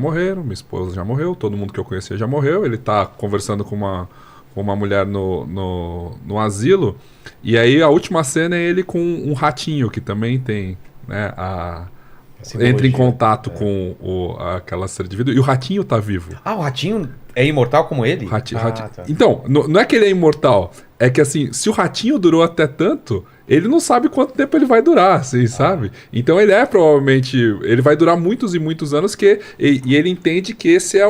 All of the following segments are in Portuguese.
morreram, minha esposa já morreu, todo mundo que eu conhecia já morreu. Ele tá conversando com uma mulher no asilo. E aí a última cena é ele com um ratinho que também tem, né, entra em contato com aquela ser de vida. E o ratinho tá vivo. Ah, o ratinho é imortal como ele? Ratinho. Tá. Então, não é que ele é imortal. É que assim, se o ratinho durou até tanto, ele não sabe quanto tempo ele vai durar, assim, sabe? Então ele provavelmente... Ele vai durar muitos e muitos anos e ele entende que esse é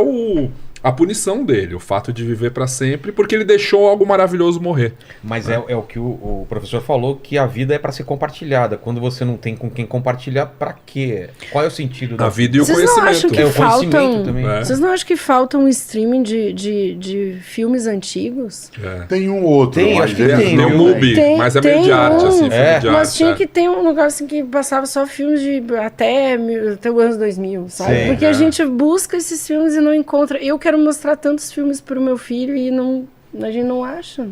a punição dele, o fato de viver pra sempre, porque ele deixou algo maravilhoso morrer. Mas é o que o professor falou, que a vida é pra ser compartilhada. Quando você não tem com quem compartilhar, pra quê? Qual é o sentido da A vida e o Vocês não conhecimento. acham que o conhecimento faltam... também. Vocês não acham que falta um streaming de filmes antigos? Tem um outro. Tem, mas acho que eles tem, não Tem o Mubi, Tem- mas é tem meio de arte, assim, filme de Mas arte. tinha que ter um lugar assim que passava só filmes de até os anos 2000, sabe? Sim, Porque é. a gente busca esses filmes e não encontra. Eu quero mostrar tantos filmes pro meu filho e a gente não acha.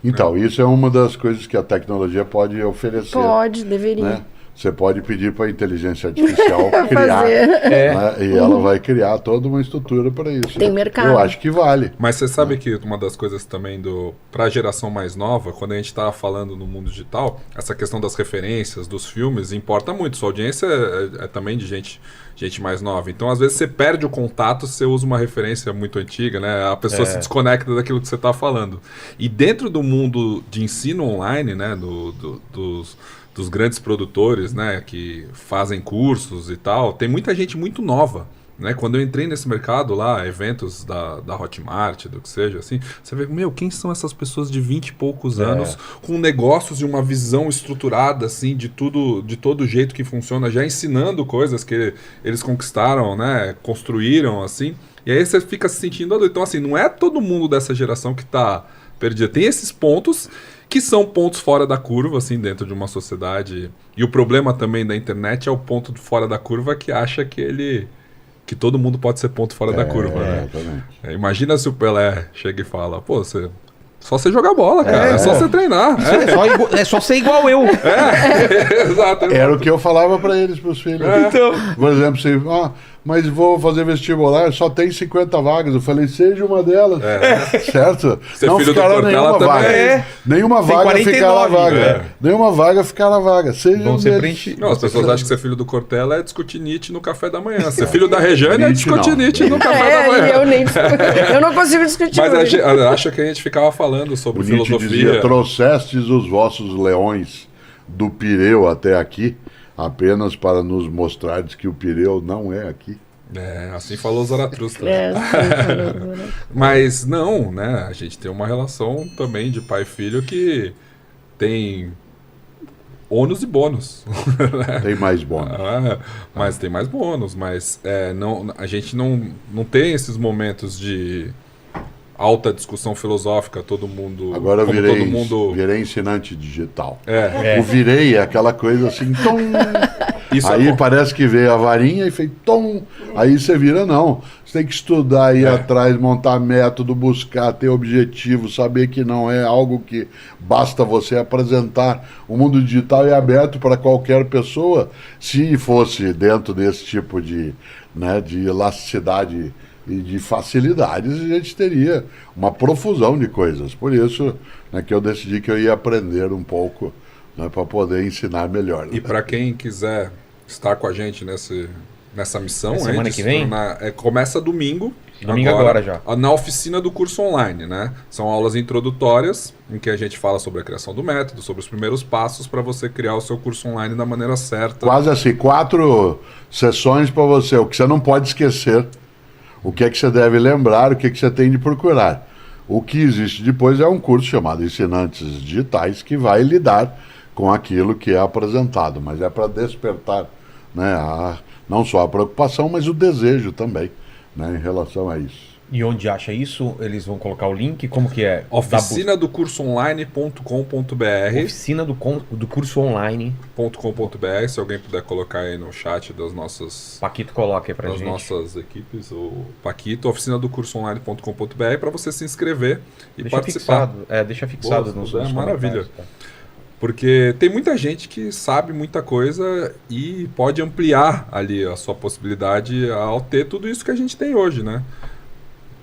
Então, isso é uma das coisas que a tecnologia pode oferecer. Pode, deveria. Né? Você pode pedir para a inteligência artificial criar, Fazer. né? E ela vai criar toda uma estrutura para isso. Tem mercado. Eu acho que vale. Mas você sabe que uma das coisas também para a geração mais nova, quando a gente estava falando no mundo digital, essa questão das referências, dos filmes, importa muito. Sua audiência é também de gente mais nova. Então, às vezes, você perde o contato se você usa uma referência muito antiga, né? A pessoa se desconecta daquilo que você está falando. E dentro do mundo de ensino online, né? Dos grandes produtores, né, que fazem cursos e tal, tem muita gente muito nova, né? Quando eu entrei nesse mercado lá, eventos da Hotmart, do que seja, assim, você vê, quem são essas pessoas de 20 e poucos anos, com negócios e uma visão estruturada, assim, de todo jeito que funciona, já ensinando coisas que eles conquistaram, né, construíram, assim, e aí você fica se sentindo adulto. Então, assim, não é todo mundo dessa geração que tá perdido. Tem esses pontos que são pontos fora da curva, assim, dentro de uma sociedade. E o problema também da internet é o ponto fora da curva que acha que todo mundo pode ser ponto fora da curva, né? Imagina se o Pelé chega e fala, pô, só você jogar bola, cara. É só você treinar. É só ser igual eu. Exato. Era o que eu falava para eles, para os filhos. Então. Por exemplo, mas vou fazer vestibular, só tem 50 vagas. Eu falei, seja uma delas. Certo? Ser não filho do ficará Cortella nenhuma também. vaga. Nenhuma Tem vaga 49, ficará vaga. é. Nenhuma vaga ficará vaga. Seja Vão um ser deles. preenchidos. Não, as pessoas acham que ser filho do Cortella é discutir Nietzsche no café da manhã. Ser filho da Rejane é Nietzsche discutir não. Nietzsche no café da É, manhã. eu não consigo discutir Mas hoje. acha que a gente ficava falando sobre O Nietzsche filosofia. dizia, trouxestes os vossos leões do Pireu até aqui, apenas para nos mostrardes que o Pireu não é aqui. Assim falou Zaratustra. Sim, Mas não, né? A gente tem uma relação também de pai e filho que tem ônus e bônus. Tem mais bônus. Mas tem mais bônus. Mas a gente não tem esses momentos de alta discussão filosófica, todo mundo... Agora eu como virei, todo mundo... virei ensinante digital. É. O virei é aquela coisa assim, tom. Isso Aí é bom. parece que veio a varinha e fez tom. Aí você vira, não. Você tem que estudar, ir atrás, montar método, buscar, ter objetivo, saber que não é algo que basta você apresentar. O mundo digital é aberto para qualquer pessoa. Se fosse dentro desse tipo de elasticidade e de facilidades, a gente teria uma profusão de coisas. Por isso que eu decidi que eu ia aprender um pouco, para poder ensinar melhor. E para quem quiser estar com a gente nessa missão, Semana de que se vem? começa domingo. Domingo agora já. Na oficina do curso online, né? São aulas introdutórias em que a gente fala sobre a criação do método, sobre os primeiros passos para você criar o seu curso online da maneira certa. Quase assim, 4 sessões para você. O que você não pode esquecer, o que é que você deve lembrar, o que é que você tem de procurar. O que existe depois é um curso chamado Ensinantes Digitais, que vai lidar com aquilo que é apresentado, mas é para despertar, não só a preocupação, mas o desejo também, em relação a isso. E onde acha isso? Eles vão colocar o link? Como que é? Oficina do curso online.com.br. Oficina do curso online.com.br. Se alguém puder colocar aí no chat das nossas... Paquito coloca aí pra das gente. nossas equipes, o Paquito, oficina do curso online.com.br, para você se inscrever e Deixa participar. fixado. Deixa fixado Boa, nos maravilha. comentários, tá? Porque tem muita gente que sabe muita coisa e pode ampliar ali a sua possibilidade ao ter tudo isso que a gente tem hoje, né?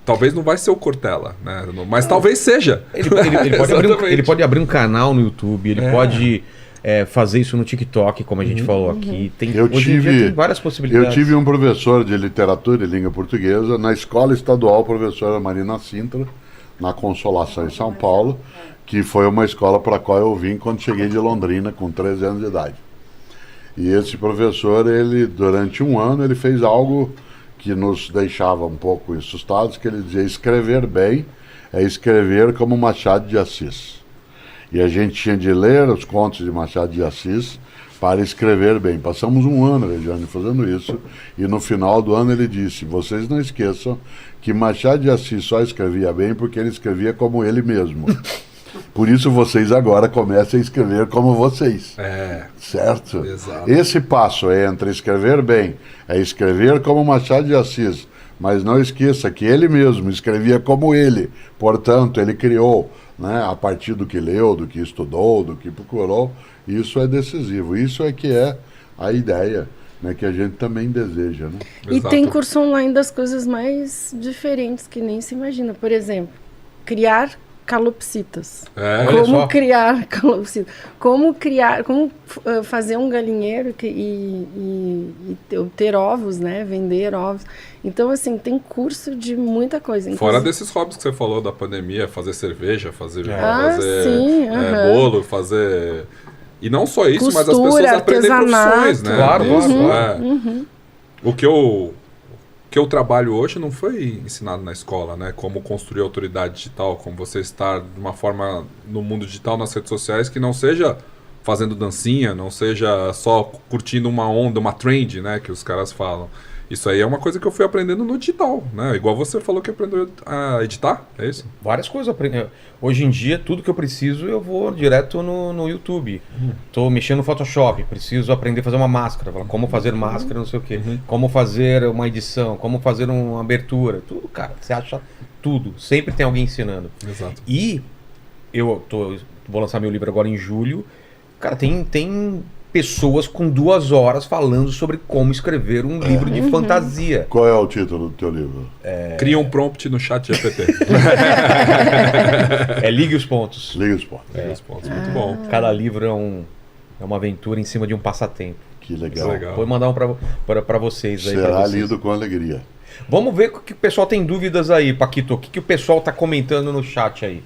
Talvez não vai ser o Cortella, né? Mas talvez seja. Ele pode abrir um canal no YouTube, ele pode fazer isso no TikTok, como a gente falou aqui. Hoje em dia tem várias possibilidades. Eu tive um professor de literatura e língua portuguesa na escola estadual, professora Marina Sintra, na Consolação em São Paulo, que foi uma escola para a qual eu vim quando cheguei de Londrina, com 13 anos de idade. E esse professor, ele durante um ano, ele fez algo que nos deixava um pouco assustados, que ele dizia: escrever bem é escrever como Machado de Assis. E a gente tinha de ler os contos de Machado de Assis para escrever bem. Passamos um ano, Regiane, fazendo isso, e no final do ano ele disse: vocês não esqueçam que Machado de Assis só escrevia bem porque ele escrevia como ele mesmo. Por isso vocês agora comecem a escrever como vocês. Certo? Exato. Esse passo entre escrever bem é escrever como Machado de Assis, mas não esqueça que ele mesmo escrevia como ele. Portanto, ele criou, né, a partir do que leu, do que estudou, do que procurou. Isso é decisivo. Isso é que é a ideia, né, que a gente também deseja, né? E Exato. tem curso online das coisas mais diferentes que nem se imagina. Por exemplo, criar calopsitas. Olha Como só. criar calopsitas. Como fazer um galinheiro e ter ovos, né? Vender ovos. Então, assim, tem curso de muita coisa. Fora desses hobbies que você falou da pandemia, fazer cerveja, fazer sim, bolo, fazer... E não só isso, mas as Costura, pessoas aprendem profissões, né? Claro, Isso, O que eu trabalho hoje não foi ensinado na escola, né? Como construir autoridade digital, como você estar de uma forma no mundo digital, nas redes sociais, que não seja fazendo dancinha, não seja só curtindo uma onda, uma trend, né? Que os caras falam. Isso aí é uma coisa que eu fui aprendendo no digital, né? Igual você falou que aprendeu a editar, é isso? Várias coisas. Hoje em dia, tudo que eu preciso, eu vou direto no YouTube. Tô mexendo no Photoshop, preciso aprender a fazer uma máscara. Como fazer máscara, não sei o quê. Como fazer uma edição, como fazer uma abertura. Tudo, cara. Você acha tudo. Sempre tem alguém ensinando. Exato. E vou lançar meu livro agora em julho. Cara, tem pessoas com 2 horas falando sobre como escrever um livro de fantasia. Qual é o título do teu livro? Cria um prompt no chat GPT. Ligue os pontos. Liga os pontos. Muito bom. Cada livro é uma aventura em cima de um passatempo. Que legal. Legal. Vou mandar um pra vocês aí. Será pra vocês. lido com alegria. Vamos ver o que o pessoal tem dúvidas aí, Paquito. O que o pessoal tá comentando no chat aí?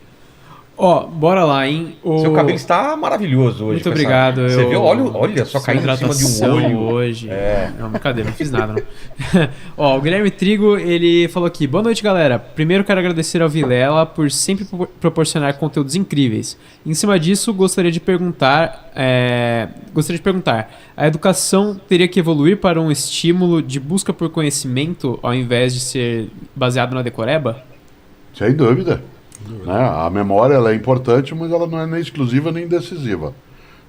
Ó, bora lá, hein? Seu cabelo está maravilhoso hoje. Muito com essa- obrigado. Você viu? Olha só, caindo em cima de um hidratação olho. hoje. Não, brincadeira, não fiz nada. Não. Ó, o Guilherme Trigo, ele falou aqui: boa noite, galera. Primeiro quero agradecer ao Vilela por sempre proporcionar conteúdos incríveis. Em cima disso, gostaria de perguntar, a educação teria que evoluir para um estímulo de busca por conhecimento ao invés de ser baseado na decoreba? Sem dúvida. Né? A memória ela é importante, mas ela não é nem exclusiva nem decisiva.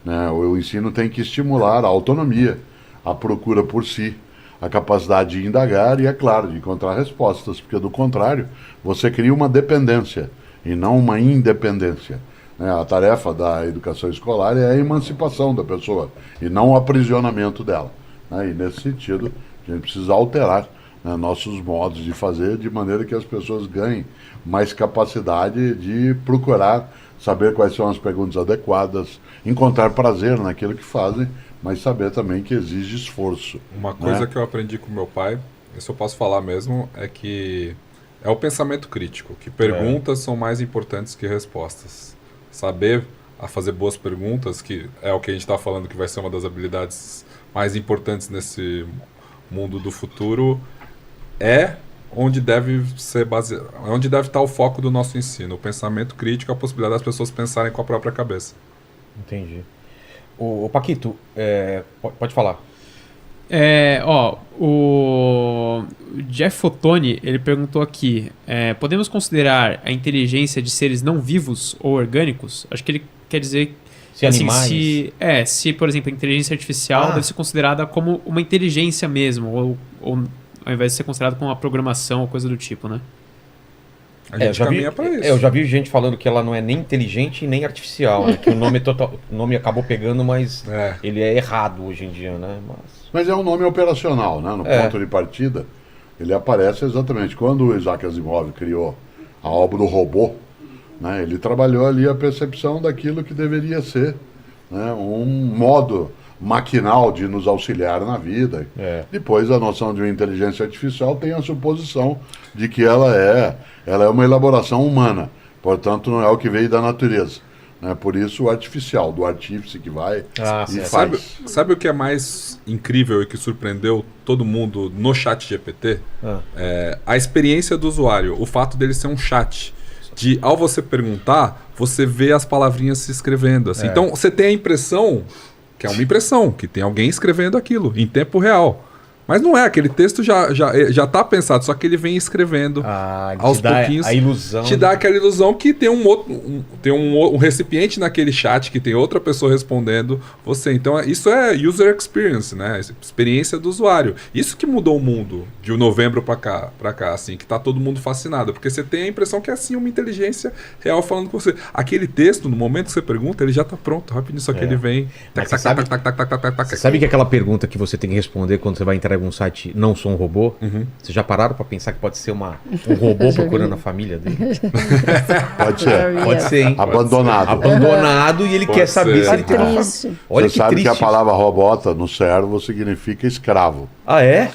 Né? O ensino tem que estimular a autonomia, a procura por si, a capacidade de indagar e, é claro, de encontrar respostas, porque do contrário, você cria uma dependência e não uma independência. Né? A tarefa da educação escolar é a emancipação da pessoa e não o aprisionamento dela. Né? E nesse sentido, a gente precisa alterar, né, nossos modos de fazer de maneira que as pessoas ganhem mais capacidade de procurar saber quais são as perguntas adequadas, encontrar prazer naquilo que fazem, mas saber também que exige esforço. Uma coisa né? que eu aprendi com meu pai, isso eu posso falar mesmo, é que é o pensamento crítico, que perguntas são mais importantes que respostas. Saber a fazer boas perguntas, que é o que a gente está falando que vai ser uma das habilidades mais importantes nesse mundo do futuro, é onde deve ser baseado, onde deve estar o foco do nosso ensino, o pensamento crítico, a possibilidade das pessoas pensarem com a própria cabeça. Entendi. O Paquito, pode falar. O Jeff Fotoni, ele perguntou aqui, podemos considerar a inteligência de seres não vivos ou orgânicos? Acho que ele quer dizer Se animais. se, por exemplo, a inteligência artificial deve ser considerada como uma inteligência mesmo, ou ao invés de ser considerada como uma programação ou coisa do tipo, né? A gente caminha para isso. Eu já vi gente falando que ela não é nem inteligente e nem artificial, né? Que o nome acabou pegando, mas ele é errado hoje em dia, né? Mas é um nome operacional, né? No ponto de partida, ele aparece exatamente. Quando o Isaac Asimov criou a obra do robô, né? Ele trabalhou ali a percepção daquilo que deveria ser, né? Um modo maquinal de nos auxiliar na vida. Depois a noção de uma inteligência artificial tem a suposição de que ela é uma elaboração humana, portanto não é o que veio da natureza, né? Por isso o artificial, do artífice que vai e faz. Sabe o que é mais incrível e que surpreendeu todo mundo no chat GPT? A experiência do usuário, o fato dele ser um chat. Ao você perguntar, você vê as palavrinhas se escrevendo. Assim. Então você tem a impressão que é uma impressão, que tem alguém escrevendo aquilo em tempo real. Mas não é, aquele texto já está pensado, só que ele vem escrevendo aos pouquinhos. A ilusão. Te dá aquela ilusão que tem um recipiente naquele chat, que tem outra pessoa respondendo você. Então isso é user experience, né? Experiência do usuário. Isso que mudou o mundo de novembro para cá, assim, que tá todo mundo fascinado. Porque você tem a impressão que é assim uma inteligência real falando com você. Aquele texto, no momento que você pergunta, ele já está pronto, rapidinho, só que ele vem. Você sabe que aquela pergunta que você tem que responder quando você vai entrar em algum site, não sou um robô? Vocês já pararam para pensar que pode ser um robô procurando a família dele? Pode ser. Pode ser, hein? Abandonado e ele quer saber se ele tem uma... Olha, você sabe que a palavra robota no servo significa escravo. Ah, é?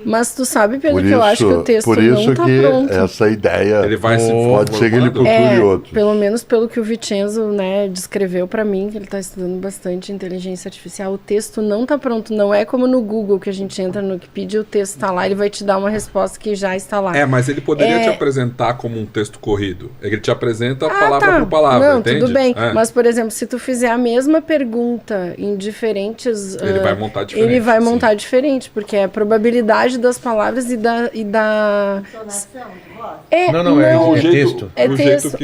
Mas tu sabe, Pedro, que eu acho que o texto não tá pronto. Essa ideia ele vai pode ser que ele procure outro. Pelo menos pelo que o Vincenzo, né, descreveu para mim, que ele está estudando bastante inteligência artificial, o texto não tá pronto. Não é como no Google, que a gente entra no Wikipedia, o texto está lá, ele vai te dar uma resposta que já está lá. Mas ele poderia te apresentar como um texto corrido. Ele te apresenta palavra por palavra, entende? Tudo bem. Mas, por exemplo, se tu fizer a mesma pergunta em diferentes... ele vai montar diferente. Ele vai montar diferente, porque é a probabilidade das palavras e da Entonação de voz? Não, é texto. É texto.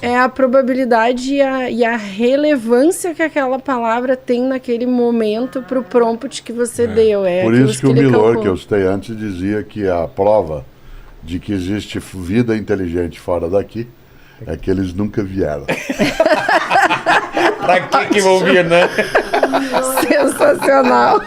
É a probabilidade e a relevância que aquela palavra tem naquele momento para o prompt que você deu. Por isso que o Milor, que eu citei antes, dizia que a prova de que existe vida inteligente fora daqui é que eles nunca vieram. Pra que vão vir, né? Sensacional.